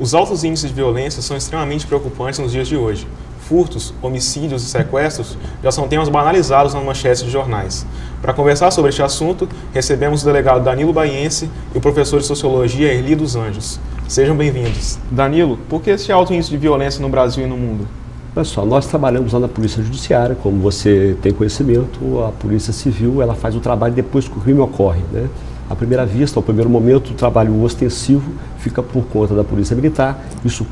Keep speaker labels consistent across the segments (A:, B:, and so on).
A: Os altos índices de violência são extremamente preocupantes nos dias de hoje. Furtos, homicídios e sequestros já são temas banalizados nas manchetes de jornais. Para conversar sobre este assunto, recebemos o delegado Danilo Baiense e o professor de Sociologia Erli dos Anjos. Sejam bem-vindos. Danilo, por que esse alto índice de violência no Brasil e no mundo?
B: Pessoal, nós trabalhamos lá na Polícia Judiciária, como você tem conhecimento, a Polícia Civil ela faz o trabalho depois que o crime ocorre, né? À primeira vista, ao primeiro momento, o trabalho ostensivo fica por conta da Polícia Militar, isso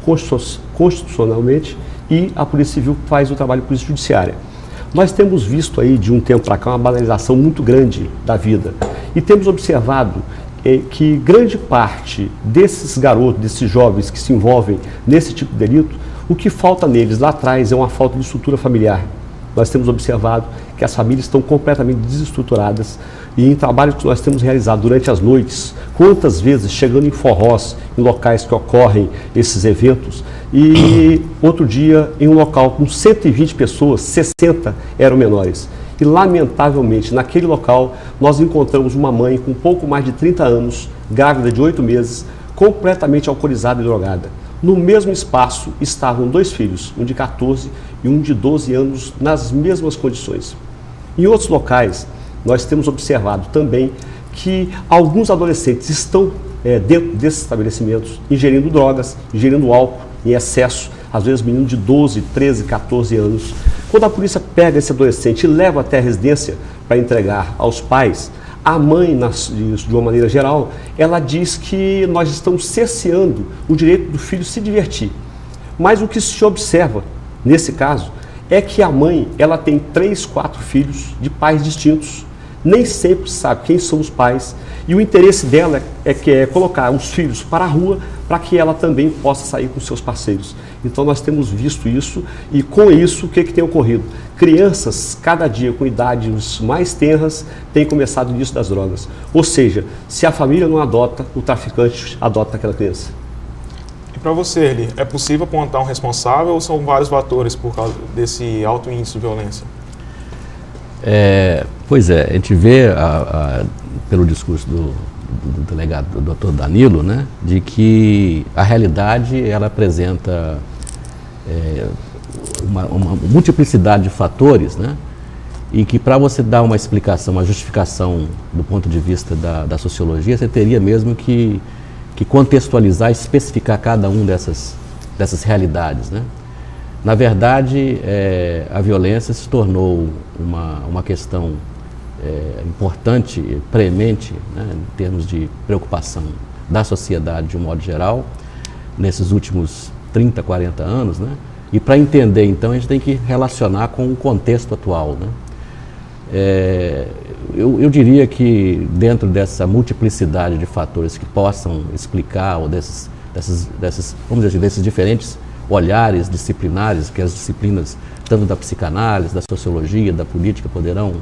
B: constitucionalmente, e a Polícia Civil faz o trabalho da Polícia Judiciária. Nós temos visto aí, de um tempo para cá, uma banalização muito grande da vida e temos observado que grande parte desses garotos, desses jovens que se envolvem nesse tipo de delito, o que falta neles lá atrás é uma falta de estrutura familiar. Nós temos observado que as famílias estão completamente desestruturadas e em trabalhos que nós temos realizado durante as noites, quantas vezes chegando em forrós, em locais que ocorrem esses eventos, e outro dia em um local com 120 pessoas, 60 eram menores. E lamentavelmente naquele local nós encontramos uma mãe com pouco mais de 30 anos, grávida de 8 meses, completamente alcoolizada e drogada. No mesmo espaço estavam 2 filhos, um de 14 e um de 12 anos, nas mesmas condições. Em outros locais, nós temos observado também que alguns adolescentes estão dentro desses estabelecimentos ingerindo drogas, ingerindo álcool em excesso, às vezes meninos de 12, 13, 14 anos. Quando a polícia pega esse adolescente e leva até a residência para entregar aos pais, a mãe, de uma maneira geral, ela diz que nós estamos cerceando o direito do filho se divertir. Mas o que se observa, nesse caso, é que a mãe ela tem 3, 4 filhos de pais distintos. Nem sempre sabe quem são os pais e o interesse dela é colocar os filhos para a rua para que ela também possa sair com seus parceiros. Então nós temos visto isso e com isso o que tem ocorrido? Crianças, cada dia com idades mais tenras, têm começado o início das drogas. Ou seja, se a família não adota, o traficante adota aquela criança.
A: E para você, Erli, é possível apontar um responsável ou são vários fatores por causa desse alto índice de violência?
C: Pois é, a gente vê pelo discurso do delegado, do doutor Danilo, né, de que a realidade ela apresenta uma multiplicidade de fatores, né, e que para você dar uma explicação, uma justificação do ponto de vista da sociologia, você teria mesmo que contextualizar e especificar cada um dessas realidades, né. Na verdade, a violência se tornou uma questão importante, premente, né, em termos de preocupação da sociedade de um modo geral, nesses últimos 30, 40 anos, né? E para entender, então, a gente tem que relacionar com o contexto atual, né? Eu diria que dentro dessa multiplicidade de fatores que possam explicar, ou vamos dizer assim, desses diferentes olhares disciplinares que as disciplinas, tanto da psicanálise, da sociologia, da política, poderão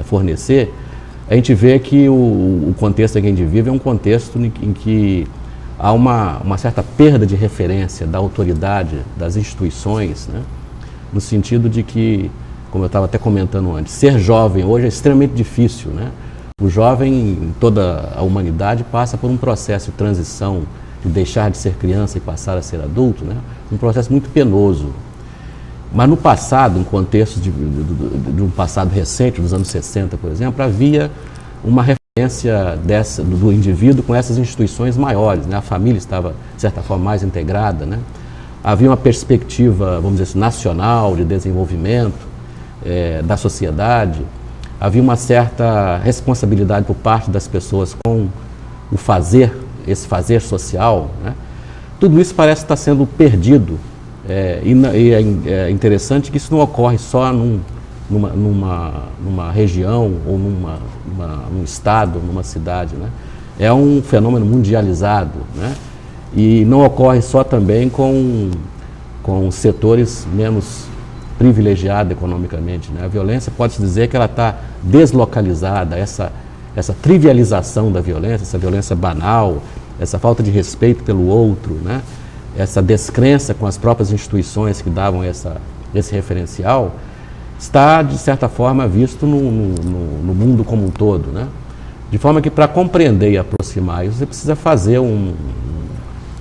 C: fornecer, a gente vê que o contexto em que a gente vive é um contexto em que há uma certa perda de referência da autoridade, das instituições, né? No sentido de que, como eu estava até comentando antes, ser jovem hoje é extremamente difícil, né? O jovem, em toda a humanidade, passa por um processo de transição, de deixar de ser criança e passar a ser adulto, né? Um processo muito penoso. Mas no passado, em contexto de um passado recente, dos anos 60, por exemplo, havia uma referência do indivíduo com essas instituições maiores, né? A família estava, de certa forma, mais integrada, né? Havia uma perspectiva, vamos dizer assim, nacional de desenvolvimento da sociedade, havia uma certa responsabilidade por parte das pessoas com o fazer, esse fazer social, né? Tudo isso parece estar sendo perdido. E é interessante que isso não ocorre só numa região ou num estado, numa cidade, né? É um fenômeno mundializado, né? E não ocorre só também com setores menos privilegiados economicamente, né? A violência, pode-se dizer que ela está deslocalizada, essa trivialização da violência, essa violência banal, essa falta de respeito pelo outro, né? Essa descrença com as próprias instituições que davam esse referencial, está, de certa forma, visto no mundo como um todo, né? De forma que, para compreender e aproximar isso, você precisa fazer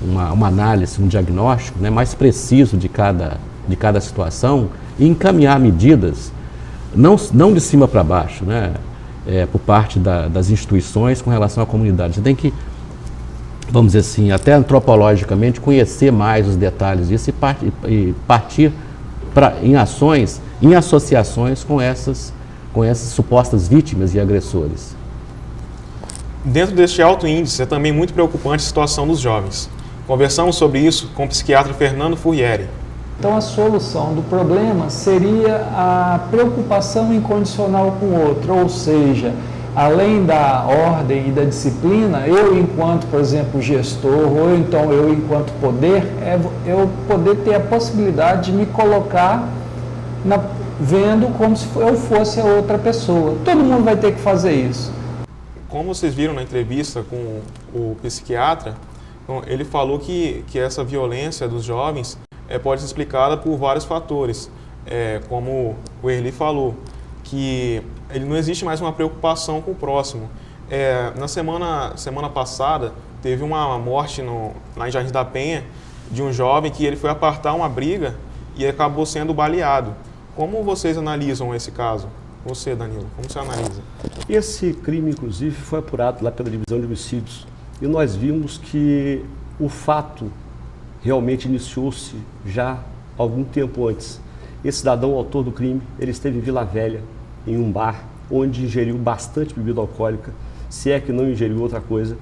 C: uma análise, um diagnóstico, né, mais preciso de cada situação e encaminhar medidas, não de cima para baixo, né, por parte das instituições com relação à comunidade. Você tem que, vamos dizer assim, até antropologicamente, conhecer mais os detalhes disso e partir em ações, em associações com essas supostas vítimas e agressores.
A: Dentro deste alto índice, é também muito preocupante a situação dos jovens. Conversamos sobre isso com o psiquiatra Fernando Furrieri.
D: Então, a solução do problema seria a preocupação incondicional com o outro, ou seja, além da ordem e da disciplina, eu enquanto, por exemplo, gestor, ou então eu enquanto poder, eu poder ter a possibilidade de me colocar vendo como se eu fosse a outra pessoa. Todo mundo vai ter que fazer isso.
A: Como vocês viram na entrevista com o psiquiatra, ele falou que essa violência dos jovens pode ser explicada por vários fatores, como o Erli falou, que ele não existe mais uma preocupação com o próximo. Na semana passada, teve uma morte lá em Jardim da Penha, de um jovem que ele foi apartar uma briga e acabou sendo baleado. Como vocês analisam esse caso? Você, Danilo, como você analisa?
B: Esse crime, inclusive, foi apurado lá pela Divisão de Homicídios e nós vimos que o fato realmente iniciou-se já algum tempo antes. Esse cidadão, autor do crime, ele esteve em Vila Velha, em um bar, onde ingeriu bastante bebida alcoólica, se é que não ingeriu outra coisa.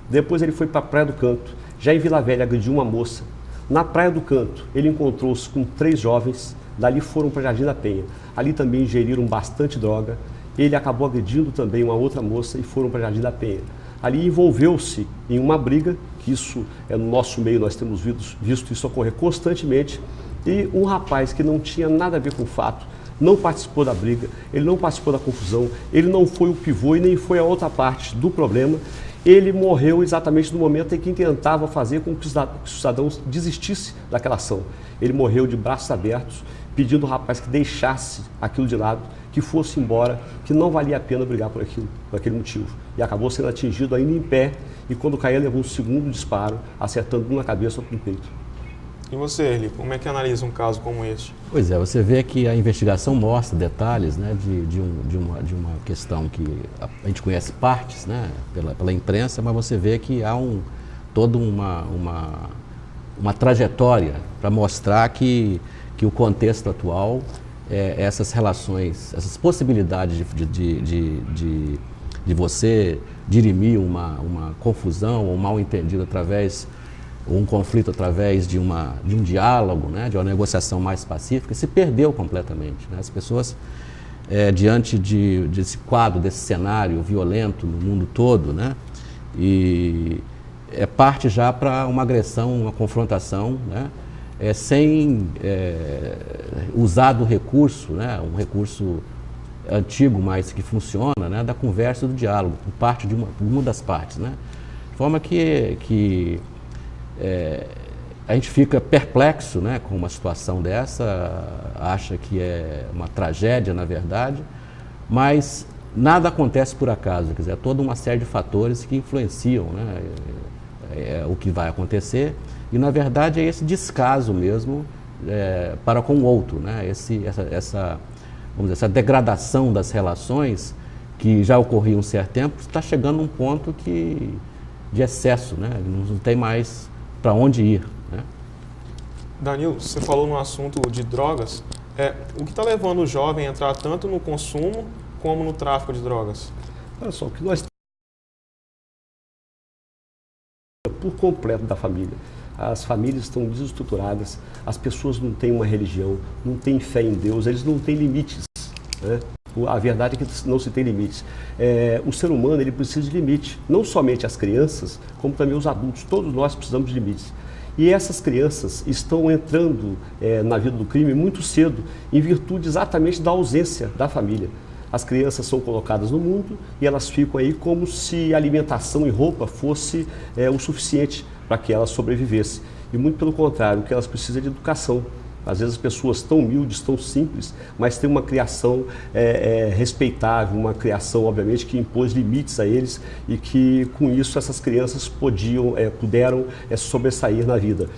B: Depois ele foi para a Praia do Canto, já em Vila Velha agrediu uma moça. Na Praia do Canto, ele encontrou-se com 3 jovens, dali foram para Jardim da Penha. Ali também ingeriram bastante droga, ele acabou agredindo também uma outra moça e foram para Jardim da Penha. Ali envolveu-se em uma briga, que isso no nosso meio nós temos visto isso ocorrer constantemente, e um rapaz que não tinha nada a ver com o fato, não participou da briga, ele não participou da confusão, ele não foi o pivô e nem foi a outra parte do problema. Ele morreu exatamente no momento em que tentava fazer com que o cidadão desistisse daquela ação. Ele morreu de braços abertos, pedindo ao rapaz que deixasse aquilo de lado, que fosse embora, que não valia a pena brigar por aquele motivo. E acabou sendo atingido ainda em pé, e quando caía levou um segundo disparo, acertando um na cabeça ou no peito.
A: E você, Erli, como é que analisa um caso como este?
C: Pois é, você vê que a investigação mostra detalhes, né, de uma questão que a gente conhece partes, né, pela imprensa, mas você vê que há toda uma trajetória para mostrar que o contexto atual, essas relações, essas possibilidades de você dirimir uma confusão ou um mal-entendido ou um conflito através de um diálogo, né, de uma negociação mais pacífica, se perdeu completamente, né? As pessoas, diante desse quadro, desse cenário violento no mundo todo, né, e parte já para uma agressão, uma confrontação, né, sem usar do recurso, né, um recurso antigo, mas que funciona, né, da conversa e do diálogo, por parte de uma das partes, né, de forma que a gente fica perplexo, né, com uma situação dessa, acha que é uma tragédia, na verdade, mas nada acontece por acaso, quer dizer, é toda uma série de fatores que influenciam, né, o que vai acontecer, e na verdade é esse descaso mesmo para com o outro, né, vamos dizer, essa degradação das relações que já ocorria um certo tempo, está chegando a um ponto de excesso, né, não tem mais para onde ir, né?
A: Danilo, você falou no assunto de drogas. O que está levando o jovem a entrar tanto no consumo como no tráfico de drogas?
B: Olha só, o que nós por completo da família. As famílias estão desestruturadas, as pessoas não têm uma religião, não têm fé em Deus, eles não têm limites, né? A verdade é que não se tem limites. O ser humano ele precisa de limite, não somente as crianças, como também os adultos. Todos nós precisamos de limites. E essas crianças estão entrando na vida do crime muito cedo, em virtude exatamente da ausência da família. As crianças são colocadas no mundo e elas ficam aí como se alimentação e roupa fosse o suficiente para que elas sobrevivessem. E muito pelo contrário, o que elas precisam é de educação. Às vezes pessoas tão humildes, tão simples, mas têm uma criação respeitável, uma criação, obviamente, que impôs limites a eles e que, com isso, essas crianças puderam sobressair na vida.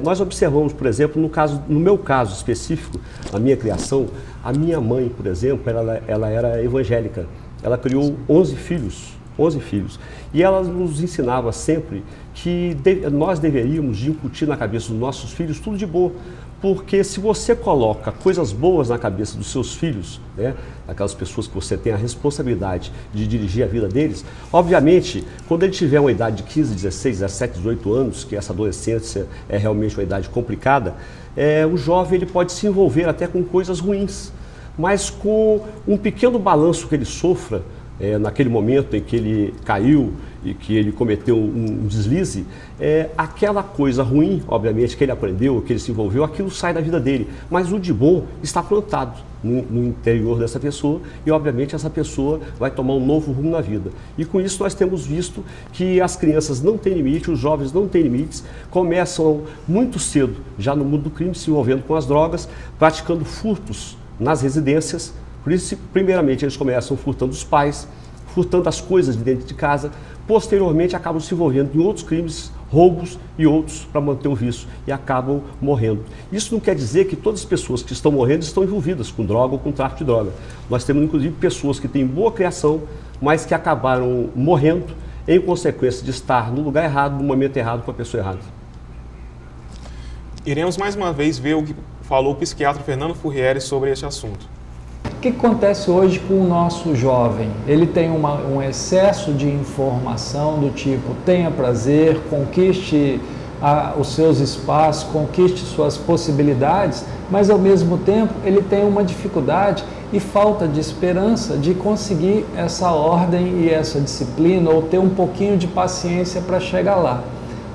B: Nós observamos, por exemplo, no meu caso específico, a minha criação, a minha mãe, por exemplo, ela era evangélica. Ela criou 11 filhos. E ela nos ensinava sempre que nós deveríamos incutir na cabeça dos nossos filhos tudo de bom. Porque se você coloca coisas boas na cabeça dos seus filhos, né, aquelas pessoas que você tem a responsabilidade de dirigir a vida deles, obviamente, quando ele tiver uma idade de 15, 16, 17, 18 anos, que essa adolescência é realmente uma idade complicada, o jovem ele pode se envolver até com coisas ruins, mas com um pequeno balanço que ele sofra, naquele momento em que ele caiu e que ele cometeu um deslize, aquela coisa ruim, obviamente, que ele aprendeu, que ele se envolveu, aquilo sai da vida dele. Mas o de bom está plantado no interior dessa pessoa e, obviamente, essa pessoa vai tomar um novo rumo na vida. E com isso nós temos visto que as crianças não têm limite, os jovens não têm limites, começam muito cedo, já no mundo do crime, se envolvendo com as drogas, praticando furtos nas residências. Por isso, primeiramente, eles começam furtando os pais, furtando as coisas de dentro de casa, posteriormente acabam se envolvendo em outros crimes, roubos e outros para manter o vício e acabam morrendo. Isso não quer dizer que todas as pessoas que estão morrendo estão envolvidas com droga ou com tráfico de droga. Nós temos, inclusive, pessoas que têm boa criação, mas que acabaram morrendo em consequência de estar no lugar errado, no momento errado, com a pessoa errada.
A: Iremos mais uma vez ver o que falou o psiquiatra Fernando Furrieri sobre este assunto.
D: O que acontece hoje com o nosso jovem? Ele tem um excesso de informação do tipo, tenha prazer, conquiste os seus espaços, conquiste suas possibilidades, mas ao mesmo tempo ele tem uma dificuldade e falta de esperança de conseguir essa ordem e essa disciplina ou ter um pouquinho de paciência para chegar lá.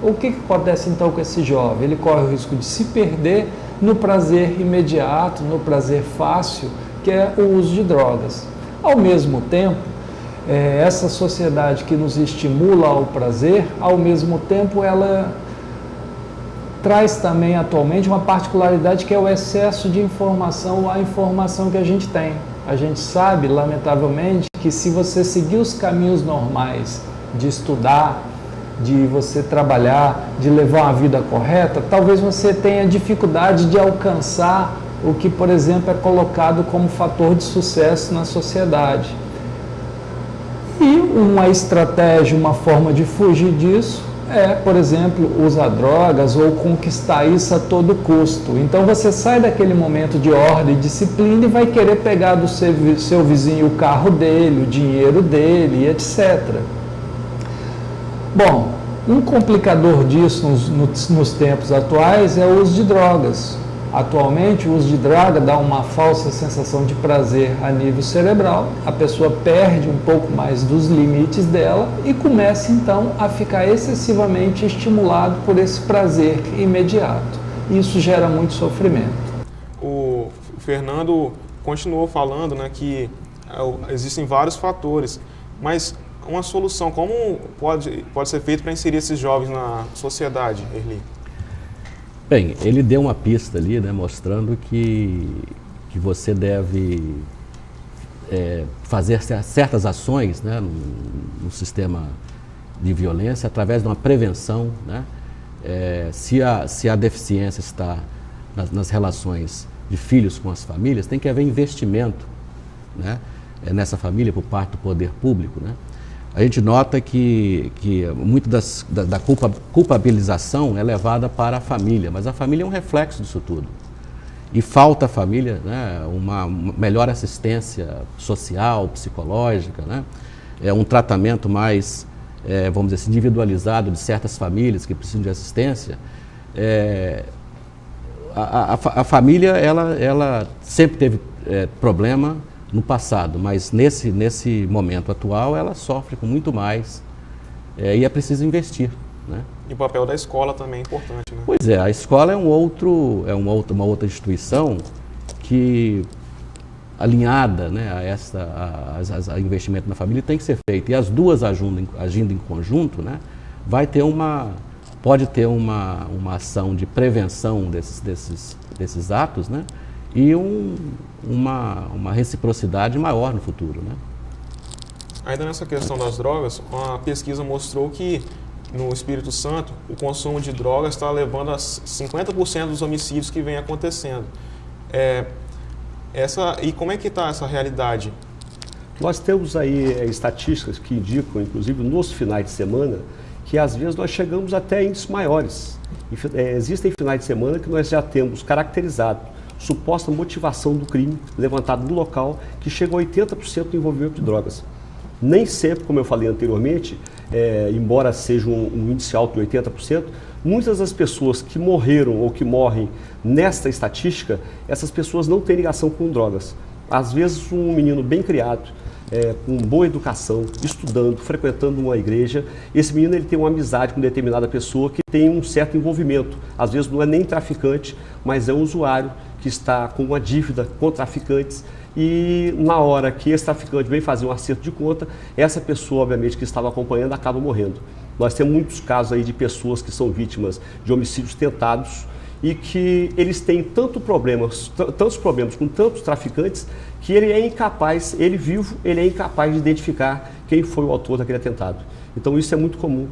D: O que acontece então com esse jovem? Ele corre o risco de se perder no prazer imediato, no prazer fácil, que é o uso de drogas. Ao mesmo tempo, essa sociedade que nos estimula ao prazer, ao mesmo tempo ela traz também atualmente uma particularidade que é o excesso de informação, a informação que a gente tem. A gente sabe, lamentavelmente, que se você seguir os caminhos normais de estudar, de você trabalhar, de levar uma vida correta, talvez você tenha dificuldade de alcançar o que, por exemplo, é colocado como fator de sucesso na sociedade. E uma estratégia, uma forma de fugir disso por exemplo, usar drogas ou conquistar isso a todo custo. Então você sai daquele momento de ordem e disciplina e vai querer pegar do seu vizinho o carro dele, o dinheiro dele, etc. Bom, um complicador disso nos tempos atuais é o uso de drogas. Atualmente, o uso de droga dá uma falsa sensação de prazer a nível cerebral, a pessoa perde um pouco mais dos limites dela e começa então a ficar excessivamente estimulado por esse prazer imediato. Isso gera muito sofrimento.
A: O Fernando continuou falando, né, que existem vários fatores, mas uma solução, como pode ser feito para inserir esses jovens na sociedade, Erli?
C: Bem, ele deu uma pista ali, né, mostrando que você deve fazer certas ações, né, no sistema de violência através de uma prevenção, né? Se a deficiência está nas relações de filhos com as famílias, tem que haver investimento, né, nessa família por parte do poder público, né? A gente nota que muito da culpabilização é levada para a família, mas a família é um reflexo disso tudo. E falta à família, né, uma melhor assistência social, psicológica, né, um tratamento mais, vamos dizer assim, individualizado de certas famílias que precisam de assistência. A família, ela sempre teve problema no passado, mas nesse momento atual ela sofre com muito mais e é preciso investir, né?
A: E o papel da escola também é importante, né?
C: Pois é, a escola é uma outra instituição que, alinhada, né, a investimento na família, tem que ser feito. E as duas agindo em conjunto, né, vai ter uma pode ter uma ação de prevenção desses atos, né? E uma reciprocidade maior no futuro, né?
A: Ainda nessa questão das drogas, uma pesquisa mostrou que no Espírito Santo o consumo de drogas está levando a 50% dos homicídios que vem acontecendo. E como é que está essa realidade?
B: Nós temos aí estatísticas que indicam, inclusive nos finais de semana, que às vezes nós chegamos até índices maiores. Existem finais de semana que nós já temos caracterizado suposta motivação do crime levantado no local que chega a 80% do envolvimento de drogas. Nem sempre, como eu falei anteriormente, embora seja um índice alto de 80%, muitas das pessoas que morreram ou que morrem nesta estatística, essas pessoas não têm ligação com drogas. Às vezes um menino bem criado, com boa educação, estudando, frequentando uma igreja, esse menino ele tem uma amizade com determinada pessoa que tem um certo envolvimento. Às vezes não é nem traficante, mas é um usuário que está com uma dívida com traficantes e na hora que esse traficante vem fazer um acerto de conta, essa pessoa, obviamente, que estava acompanhando, acaba morrendo. Nós temos muitos casos aí de pessoas que são vítimas de homicídios tentados e que eles têm tantos problemas com tantos traficantes que ele é incapaz, ele vivo, ele é incapaz de identificar quem foi o autor daquele atentado. Então isso é muito comum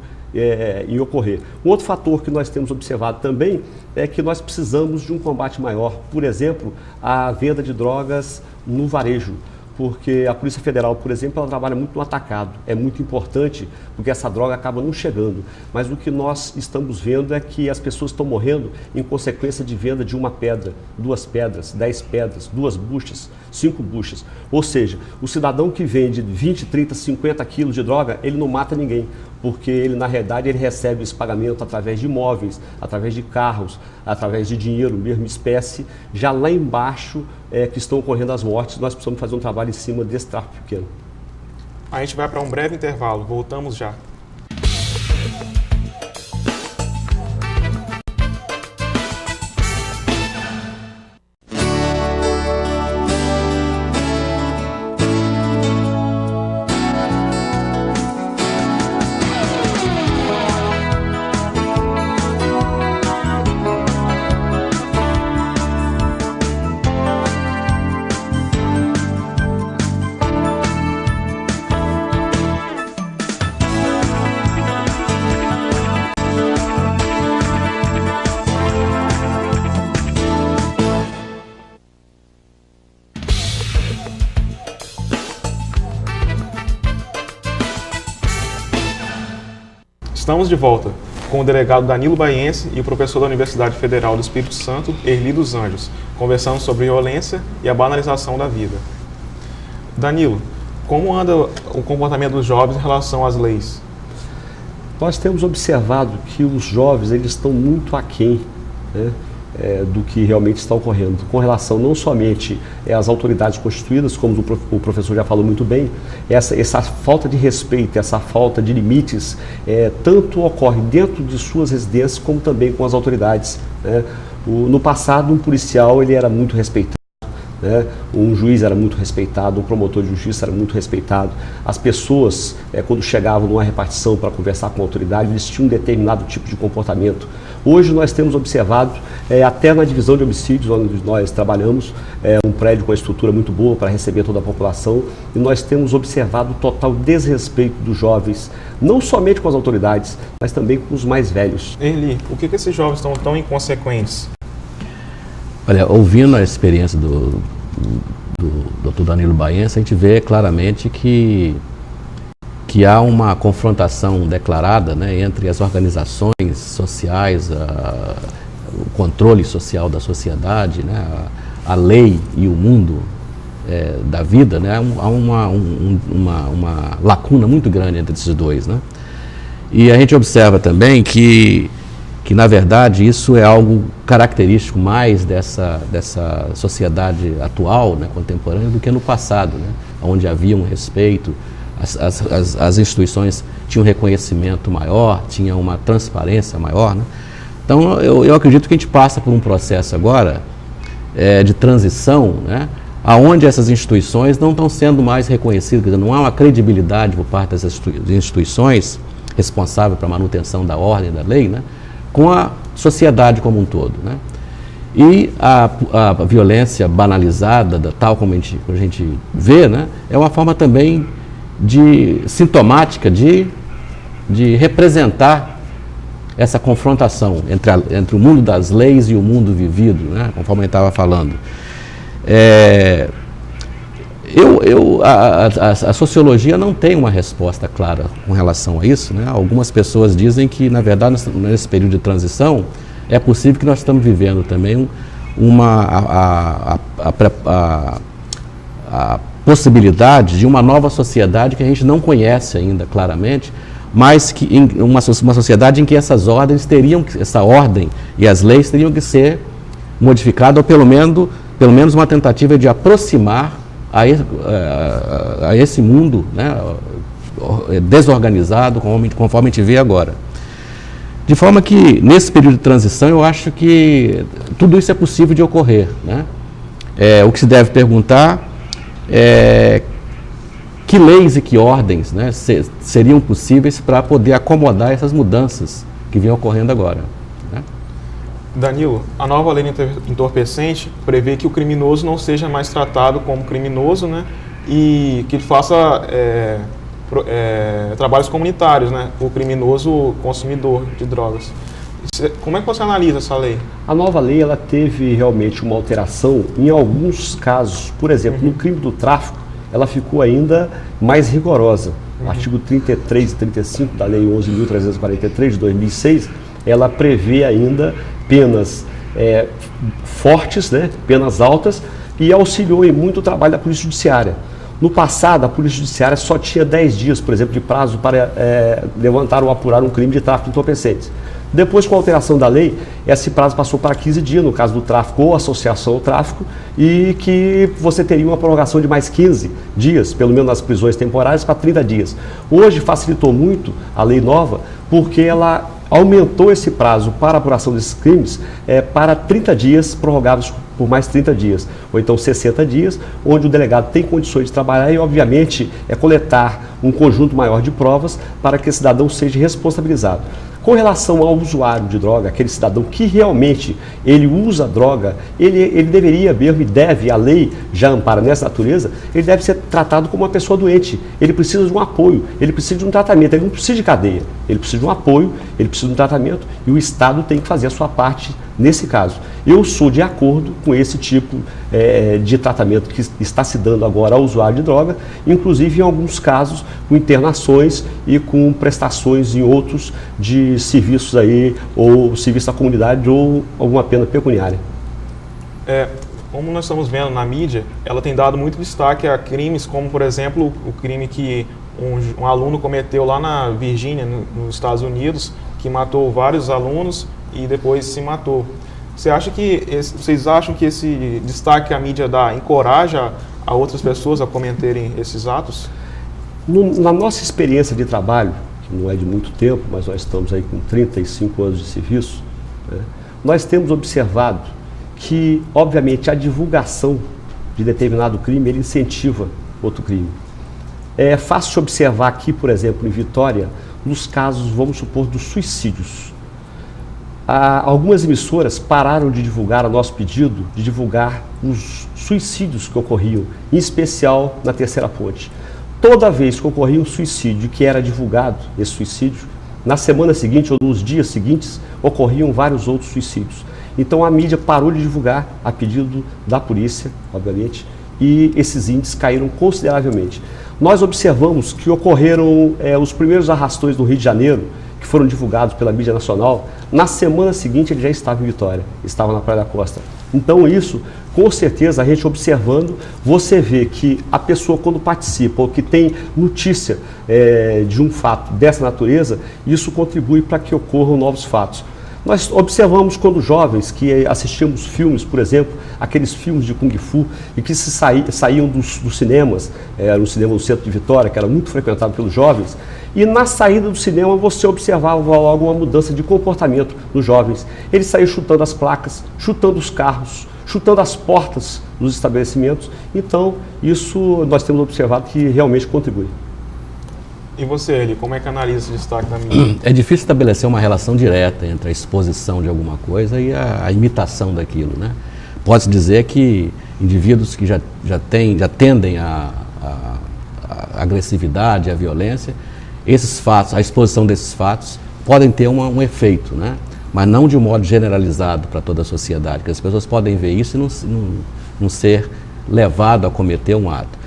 B: em ocorrer. Um outro fator que nós temos observado também é que nós precisamos de um combate maior, por exemplo, a venda de drogas no varejo, porque a Polícia Federal, por exemplo, ela trabalha muito no atacado. É muito importante porque essa droga acaba não chegando. Mas o que nós estamos vendo é que as pessoas estão morrendo em consequência de venda de uma pedra, 2 pedras, 10 pedras, 2 buchas, 5 buchas. Ou seja, o cidadão que vende 20, 30, 50 quilos de droga, ele não mata ninguém, porque ele, na realidade, ele recebe esse pagamento através de imóveis, através de carros, através de dinheiro, mesmo espécie. Já lá embaixo, que estão ocorrendo as mortes, nós precisamos fazer um trabalho em cima desse tráfico pequeno.
A: A gente vai para um breve intervalo, voltamos já. Estamos de volta com o delegado Danilo Baiense e o professor da Universidade Federal do Espírito Santo, Erli dos Anjos, conversando sobre violência e a banalização da vida. Danilo, como anda o comportamento dos jovens em relação às leis?
B: Nós temos observado que os jovens eles estão muito aquém, né, do que realmente está ocorrendo, com relação não somente às autoridades constituídas, como o professor já falou muito bem, essa falta de respeito, essa falta de limites, tanto ocorre dentro de suas residências, como também com as autoridades, né? No passado, um policial ele era muito respeitado, né? Um juiz era muito respeitado, um promotor de justiça era muito respeitado. As pessoas, quando chegavam numa repartição para conversar com a autoridade, eles tinham um determinado tipo de comportamento. Hoje nós temos observado, até na divisão de homicídios, onde nós trabalhamos, um prédio com uma estrutura muito boa para receber toda a população, e nós temos observado o total desrespeito dos jovens, não somente com as autoridades, mas também com os mais velhos.
A: Erli, por que esses jovens estão tão inconsequentes?
C: Olha, ouvindo a experiência do Dr. Danilo Baiense, a gente vê claramente que há uma confrontação declarada, né, entre as organizações sociais, o controle social da sociedade, né, a lei e o mundo da vida, né, há uma lacuna muito grande entre esses dois, né? E a gente observa também que na verdade isso é algo característico mais dessa sociedade atual, né, contemporânea, do que no passado, né, onde havia um respeito, as instituições tinham um reconhecimento maior, tinha uma transparência maior, né? Então eu acredito que a gente passa por um processo agora de transição, né, onde essas instituições não estão sendo mais reconhecidas, não há uma credibilidade por parte das instituições responsável para a manutenção da ordem, da lei, né, com a sociedade como um todo, né? E a violência banalizada, tal como a gente vê, né, é uma forma também sintomática de representar essa confrontação entre o mundo das leis e o mundo vivido, né, conforme eu estava falando. A sociologia não tem uma resposta clara com relação a isso, né? Algumas pessoas dizem que, na verdade, nesse período de transição, é possível que nós estamos vivendo também a possibilidade de uma nova sociedade que a gente não conhece ainda claramente, mas que uma sociedade em que essa ordem e as leis teriam que ser modificadas, ou pelo menos uma tentativa de aproximar a esse mundo, né, desorganizado, conforme a gente vê agora. De forma que, nesse período de transição, eu acho que tudo isso é possível de ocorrer, né? O que se deve perguntar é que leis e que ordens, né, seriam possíveis para poder acomodar essas mudanças que vêm ocorrendo agora, né?
A: Danilo, a nova lei entorpecente prevê que o criminoso não seja mais tratado como criminoso, né, e que ele faça trabalhos comunitários, né, o criminoso consumidor de drogas. Como é que você analisa essa lei?
B: A nova lei ela teve realmente uma alteração em alguns casos. Por exemplo, no crime do tráfico, ela ficou ainda mais rigorosa. O artigo 33 e 35 da Lei 11.343 de 2006, ela prevê ainda penas fortes, né, penas altas, e auxiliou em muito o trabalho da Polícia Judiciária. No passado, a Polícia Judiciária só tinha 10 dias, por exemplo, de prazo para levantar ou apurar um crime de tráfico de entorpecentes. Depois, com a alteração da lei, esse prazo passou para 15 dias, no caso do tráfico ou associação ao tráfico, e que você teria uma prorrogação de mais 15 dias, pelo menos nas prisões temporárias, para 30 dias. Hoje facilitou muito a lei nova, porque ela aumentou esse prazo para a apuração desses crimes para 30 dias, prorrogáveis por mais 30 dias, ou então 60 dias, onde o delegado tem condições de trabalhar e, obviamente, coletar um conjunto maior de provas para que esse cidadão seja responsabilizado. Com relação ao usuário de droga, aquele cidadão que realmente ele usa droga, ele deveria mesmo, e deve, a lei já ampara nessa natureza, ele deve ser tratado como uma pessoa doente. Ele precisa de um apoio, ele precisa de um tratamento, ele não precisa de cadeia, ele precisa de um apoio, ele precisa de um tratamento, e o Estado tem que fazer a sua parte nesse caso. Eu sou de acordo com esse tipo de tratamento que está se dando agora ao usuário de droga, inclusive em alguns casos com internações e com prestações em outros de serviços aí, ou serviço à comunidade, ou alguma pena pecuniária.
A: Como nós estamos vendo na mídia, ela tem dado muito destaque a crimes como, por exemplo, o crime que um aluno cometeu lá na Virgínia, nos Estados Unidos, que matou vários alunos e depois se matou. Vocês acham que esse destaque que a mídia dá encoraja a outras pessoas a cometerem esses atos?
B: Na nossa experiência de trabalho, que não é de muito tempo, mas nós estamos aí com 35 anos de serviço, né, nós temos observado que, obviamente, a divulgação de determinado crime, ele incentiva outro crime. É fácil observar aqui, por exemplo, em Vitória, nos casos, vamos supor, dos suicídios. Algumas emissoras pararam de divulgar, a nosso pedido, de divulgar os suicídios que ocorriam, em especial na Terceira Ponte. Toda vez que ocorria um suicídio que era divulgado, esse suicídio, na semana seguinte ou nos dias seguintes, ocorriam vários outros suicídios. Então a mídia parou de divulgar a pedido da polícia, obviamente, e esses índices caíram consideravelmente. Nós observamos que ocorreram os primeiros arrastões no Rio de Janeiro, que foram divulgados pela mídia nacional. Na semana seguinte ele já estava em Vitória, estava na Praia da Costa. Então isso, com certeza, a gente observando, você vê que a pessoa quando participa ou que tem notícia de um fato dessa natureza, isso contribui para que ocorram novos fatos. Nós observamos quando jovens que assistimos filmes, por exemplo, aqueles filmes de Kung Fu, e que saíam dos cinemas, era um cinema no centro de Vitória, que era muito frequentado pelos jovens, e na saída do cinema você observava logo uma mudança de comportamento nos jovens. Eles saíam chutando as placas, chutando os carros, chutando as portas dos estabelecimentos. Então, isso nós temos observado que realmente contribui.
A: E você, Eli, como é que analisa esse destaque da mídia?
C: É difícil estabelecer uma relação direta entre a exposição de alguma coisa e a imitação daquilo, né? Pode-se dizer que indivíduos que já tendem à agressividade, à violência, esses fatos, a exposição desses fatos, podem ter um efeito, né? Mas não de um modo generalizado para toda a sociedade, porque as pessoas podem ver isso e não ser levado a cometer um ato.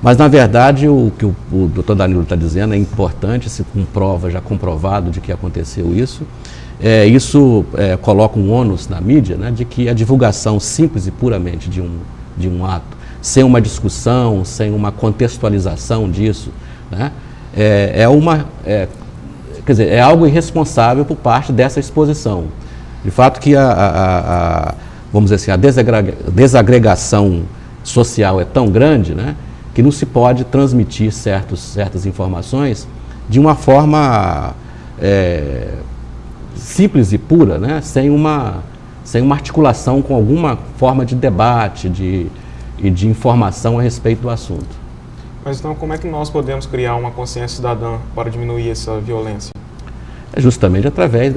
C: Mas, na verdade, o que o Dr. Danilo está dizendo é importante, se com prova já comprovado de que aconteceu isso. Isso coloca um ônus na mídia, né, de que a divulgação simples e puramente de um ato, sem uma discussão, sem uma contextualização disso, né, quer dizer, é algo irresponsável por parte dessa exposição. De fato que vamos dizer assim, a desagregação social é tão grande, né, que não se pode transmitir certas informações de uma forma simples e pura, né, sem uma articulação com alguma forma de debate e de informação a respeito do assunto.
A: Mas então, como é que nós podemos criar uma consciência cidadã para diminuir essa violência?
C: É justamente através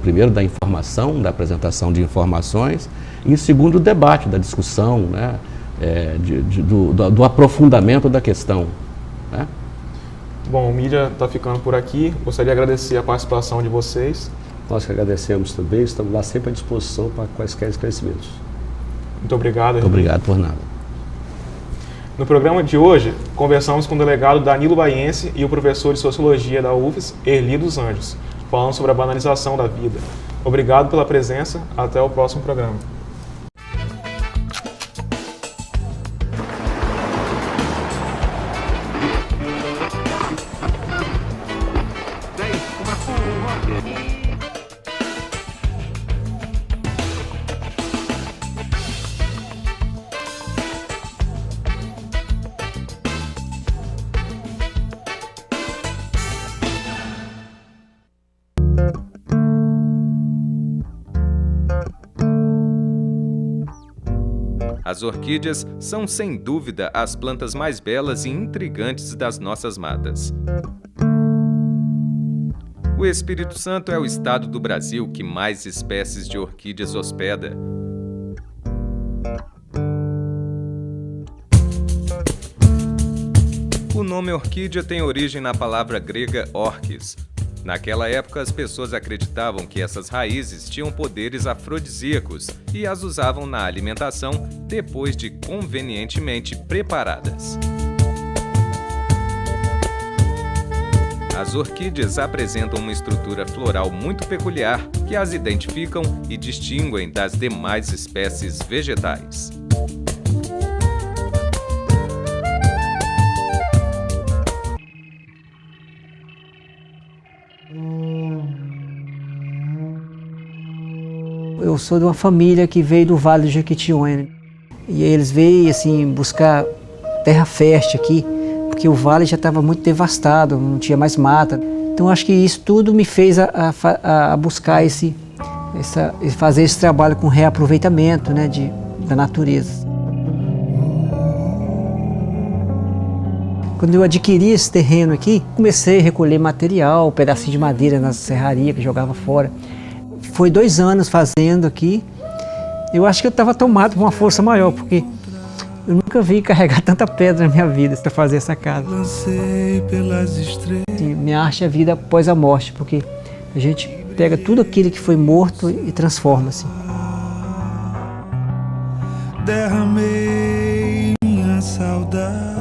C: primeiro, da informação, da apresentação de informações, e em segundo, o debate, da discussão, né, do aprofundamento da questão, né?
A: Bom, o mídia está ficando por aqui. Gostaria de agradecer a participação de vocês.
B: Nós que agradecemos também, estamos lá sempre à disposição para quaisquer esclarecimentos.
A: Muito obrigado.
C: Muito obrigado por nada.
A: No programa de hoje, conversamos com o delegado Danilo Baiense e o professor de Sociologia da UFES, Erli dos Anjos, falando sobre a banalização da vida. Obrigado pela presença. Até o próximo programa.
E: As orquídeas são, sem dúvida, as plantas mais belas e intrigantes das nossas matas. O Espírito Santo é o estado do Brasil que mais espécies de orquídeas hospeda. O nome orquídea tem origem na palavra grega orquis. Naquela época, as pessoas acreditavam que essas raízes tinham poderes afrodisíacos e as usavam na alimentação depois de convenientemente preparadas. As orquídeas apresentam uma estrutura floral muito peculiar que as identificam e distinguem das demais espécies vegetais.
F: Eu sou de uma família que veio do Vale do Jequitinhonha, e eles veio assim buscar terra fértil aqui, porque o vale já estava muito devastado, não tinha mais mata. Então acho que isso tudo me fez a buscar fazer esse trabalho com reaproveitamento, né, da natureza. Quando eu adquiri esse terreno aqui, comecei a recolher material, pedacinho de madeira na serraria que jogava fora. Foi 2 anos fazendo aqui. Eu acho que eu estava tomado por uma força maior, porque eu nunca vi carregar tanta pedra na minha vida para fazer essa casa. Minha arte é a vida após a morte, porque a gente pega tudo aquilo que foi morto e transforma assim.
G: Derramei minha saudade.